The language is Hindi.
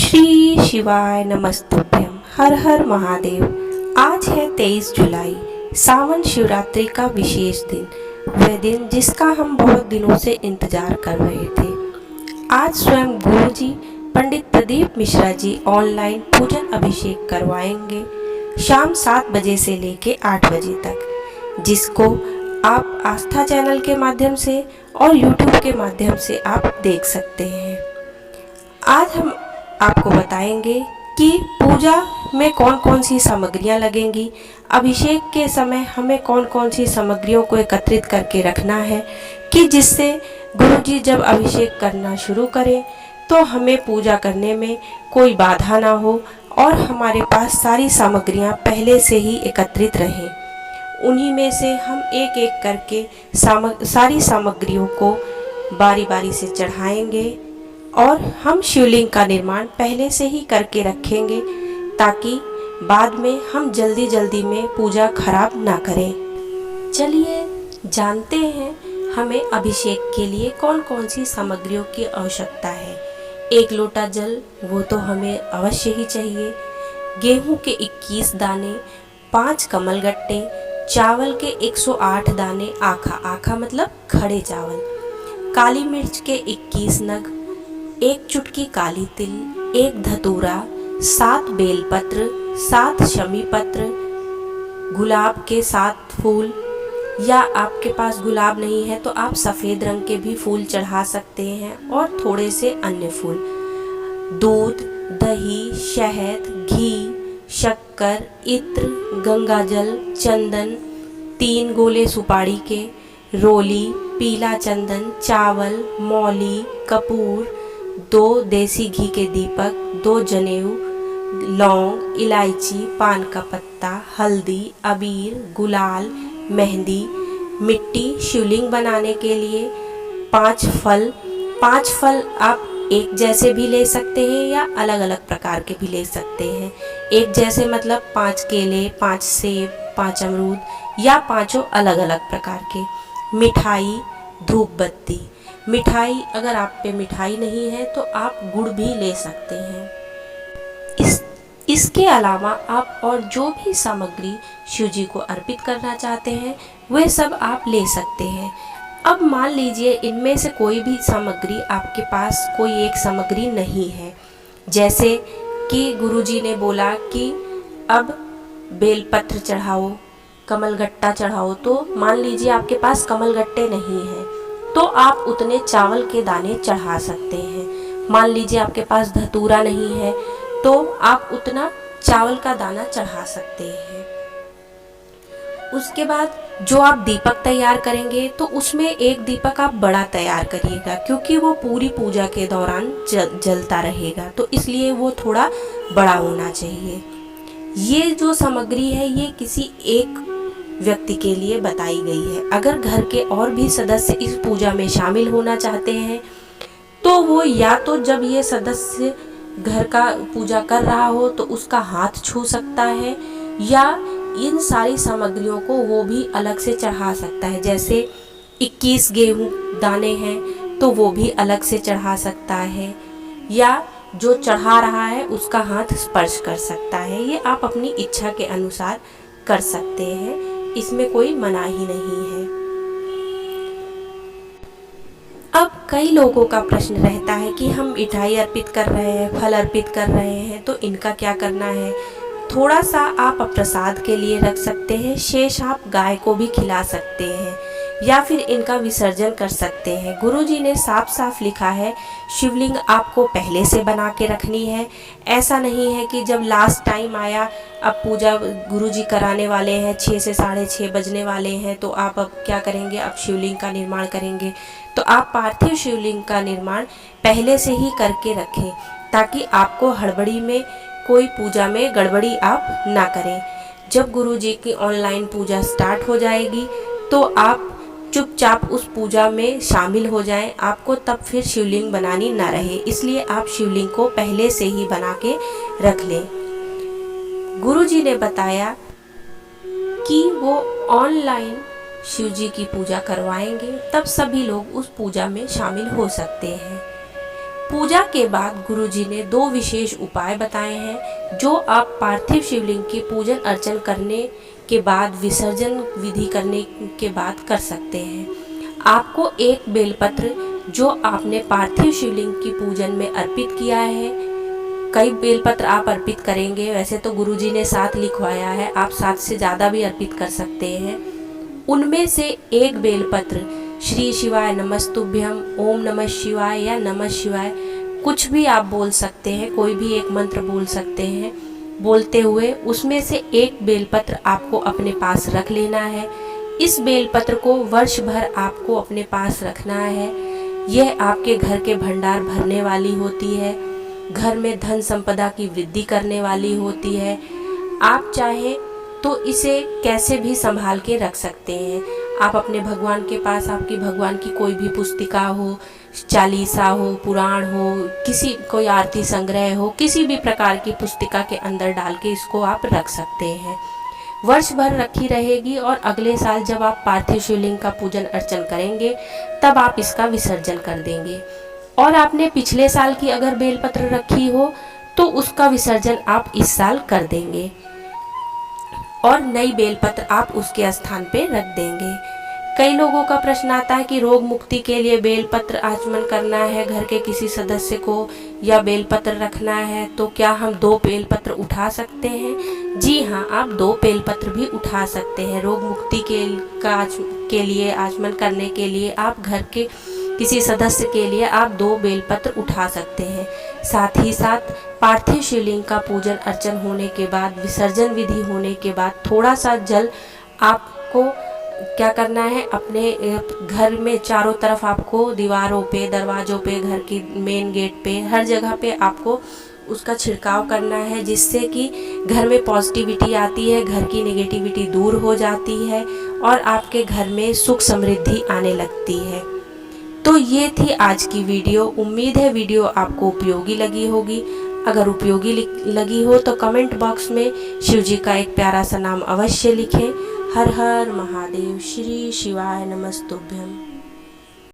श्री शिवाय नमस्तुभ्यम। हर हर महादेव। आज है 23 जुलाई, सावन शिवरात्रि का विशेष दिन। वह दिन जिसका हम बहुत दिनों से इंतजार कर रहे थे। आज स्वयं गुरु जी पंडित प्रदीप मिश्रा जी ऑनलाइन पूजन अभिषेक करवाएंगे शाम 7 बजे से लेके 8 बजे तक, जिसको आप आस्था चैनल के माध्यम से और यूट्यूब के माध्यम से आप देख सकते हैं। आज हम आपको बताएंगे कि पूजा में कौन कौन सी सामग्रियां लगेंगी, अभिषेक के समय हमें कौन कौन सी सामग्रियों को एकत्रित करके रखना है कि जिससे गुरुजी जब अभिषेक करना शुरू करें तो हमें पूजा करने में कोई बाधा ना हो और हमारे पास सारी सामग्रियां पहले से ही एकत्रित रहें। उन्हीं में से हम एक एक करके सारी सामग्रियों को बारी बारी से चढ़ाएंगे और हम शिवलिंग का निर्माण पहले से ही करके रखेंगे ताकि बाद में हम जल्दी जल्दी में पूजा खराब ना करें। चलिए जानते हैं हमें अभिषेक के लिए कौन कौन सी सामग्रियों की आवश्यकता है। 1 लोटा जल, वो तो हमें अवश्य ही चाहिए। गेहूं के 21 दाने, 5 कमलगट्टे, चावल के 108 दाने, आखा मतलब खड़े चावल, काली मिर्च के 21 नग, 1 चुटकी काली तिल, 1 धतूरा, 7 बेलपत्र, 7 शमी पत्र, गुलाब के 7 फूल, या आपके पास गुलाब नहीं है तो आप सफ़ेद रंग के भी फूल चढ़ा सकते हैं, और थोड़े से अन्य फूल, दूध, दही, शहद, घी, शक्कर, इत्र, गंगाजल, चंदन, 3 गोले सुपारी के, रोली, पीला चंदन, चावल, मौली, कपूर, 2 देसी घी के दीपक, 2 जनेऊ, लौंग, इलायची, पान का पत्ता, हल्दी, अबीर, गुलाल, मेहंदी, मिट्टी। शिवलिंग बनाने के लिए 5 फल। 5 फल आप एक जैसे भी ले सकते हैं या अलग अलग प्रकार के भी ले सकते हैं। एक जैसे मतलब 5 केले, 5 सेब, 5 अमरूद या 5 अलग अलग प्रकार के। मिठाई, धूप बत्ती। मिठाई, अगर आप पे मिठाई नहीं है तो आप गुड़ भी ले सकते हैं। इसके अलावा आप और जो भी सामग्री शिव जी को अर्पित करना चाहते हैं वह सब आप ले सकते हैं। अब मान लीजिए इनमें से कोई भी सामग्री आपके पास कोई एक सामग्री नहीं है, जैसे कि गुरुजी ने बोला कि अब बेलपत्र चढ़ाओ, कमलगट्टा चढ़ाओ, तो मान लीजिए आपके पास कमलगट्टे नहीं हैं तो आप उतने चावल के दाने चढ़ा सकते हैं। मान लीजिए आपके पास धतूरा नहीं है तो आप उतना चावल का दाना चढ़ा सकते हैं। उसके बाद जो आप दीपक तैयार करेंगे तो उसमें एक दीपक आप बड़ा तैयार करिएगा, क्योंकि वो पूरी पूजा के दौरान जलता रहेगा, तो इसलिए वो थोड़ा बड़ा होना चाहिए। ये जो सामग्री है ये किसी एक व्यक्ति के लिए बताई गई है। अगर घर के और भी सदस्य इस पूजा में शामिल होना चाहते हैं तो वो या तो जब ये सदस्य घर का पूजा कर रहा हो तो उसका हाथ छू सकता है, या इन सारी सामग्रियों को वो भी अलग से चढ़ा सकता है। जैसे 21 गेहूं दाने हैं तो वो भी अलग से चढ़ा सकता है, या जो चढ़ा रहा है उसका हाथ स्पर्श कर सकता है। ये आप अपनी इच्छा के अनुसार कर सकते हैं, इसमें कोई मनाही नहीं है। अब कई लोगों का प्रश्न रहता है कि हम मिठाई अर्पित कर रहे हैं, फल अर्पित कर रहे हैं, तो इनका क्या करना है। थोड़ा सा आप प्रसाद के लिए रख सकते हैं, शेष आप गाय को भी खिला सकते हैं या फिर इनका विसर्जन कर सकते हैं। गुरुजी ने साफ साफ लिखा है शिवलिंग आपको पहले से बना के रखनी है। ऐसा नहीं है कि जब लास्ट टाइम आया, अब पूजा गुरुजी कराने वाले हैं, 6 से 6:30 बजने वाले हैं, तो आप अब क्या करेंगे, अब शिवलिंग का निर्माण करेंगे। तो आप पार्थिव शिवलिंग का निर्माण पहले से ही करके रखें ताकि आपको हड़बड़ी में कोई पूजा में गड़बड़ी आप ना करें। जब गुरुजी की ऑनलाइन पूजा स्टार्ट हो जाएगी तो आप चुपचाप उस पूजा में शामिल हो जाएं, आपको तब फिर शिवलिंग बनानी ना रहे, इसलिए आप शिवलिंग को पहले से ही बना के रख लें। गुरुजी ने बताया कि वो ऑनलाइन शिव जी की पूजा करवाएंगे, तब सभी लोग उस पूजा में शामिल हो सकते हैं। पूजा के बाद गुरुजी ने 2 विशेष उपाय बताए हैं जो आप पार्थिव शिवलिंग की पूजन अर्चन करने के बाद विसर्जन विधि करने के बाद कर सकते हैं। आपको एक बेलपत्र जो आपने पार्थिव शिवलिंग की पूजन में अर्पित किया है, कई बेलपत्र आप अर्पित करेंगे, वैसे तो गुरुजी ने 7 लिखवाया है, आप 7 से ज़्यादा भी अर्पित कर सकते हैं। उनमें से एक बेलपत्र श्री शिवाय नमस्तुभ्यम, ओम नमः शिवाय या नमः शिवाय कुछ भी आप बोल सकते हैं, कोई भी एक मंत्र बोल सकते हैं। बोलते हुए उसमें से एक बेलपत्र आपको अपने पास रख लेना है। इस बेलपत्र को वर्ष भर आपको अपने पास रखना है। यह आपके घर के भंडार भरने वाली होती है, घर में धन संपदा की वृद्धि करने वाली होती है। आप चाहे तो इसे कैसे भी संभाल के रख सकते हैं। आप अपने भगवान के पास आपकी भगवान की कोई भी पुस्तिका हो, चालीसा हो, पुराण हो, कोई आरती संग्रह हो, किसी भी प्रकार की पुस्तिका के अंदर डाल के इसको आप रख सकते हैं। वर्ष भर रखी रहेगी और अगले साल जब आप पार्थिव शिवलिंग का पूजन अर्चन करेंगे तब आप इसका विसर्जन कर देंगे। और आपने पिछले साल की अगर बेलपत्र रखी हो तो उसका विसर्जन आप इस साल कर देंगे और नई बेलपत्र आप उसके स्थान पे रख देंगे। कई लोगों का प्रश्न आता है कि रोग मुक्ति के लिए बेलपत्र आचमन करना है घर के किसी सदस्य को या बेलपत्र रखना है, तो क्या हम 2 बेलपत्र उठा सकते हैं? जी हाँ, आप 2 बेलपत्र भी उठा सकते हैं। रोग मुक्ति के लिए आचमन करने के लिए आप घर के किसी सदस्य के लिए आप 2 बेलपत्र उठा सकते हैं। साथ ही साथ पार्थिव शिवलिंग का पूजन अर्चन होने के बाद, विसर्जन विधि होने के बाद थोड़ा सा जल आपको क्या करना है, अपने घर में चारों तरफ आपको दीवारों पे, दरवाजों पे, घर की मेन गेट पे, हर जगह पे आपको उसका छिड़काव करना है, जिससे कि घर में पॉजिटिविटी आती है, घर की नेगेटिविटी दूर हो जाती है और आपके घर में सुख समृद्धि आने लगती है। तो ये थी आज की वीडियो। उम्मीद है वीडियो आपको उपयोगी लगी होगी। अगर उपयोगी लगी हो तो कमेंट बॉक्स में शिव जी का एक प्यारा सा नाम अवश्य लिखें। हर हर महादेव, श्री शिवाय नमस्तुभ्यम।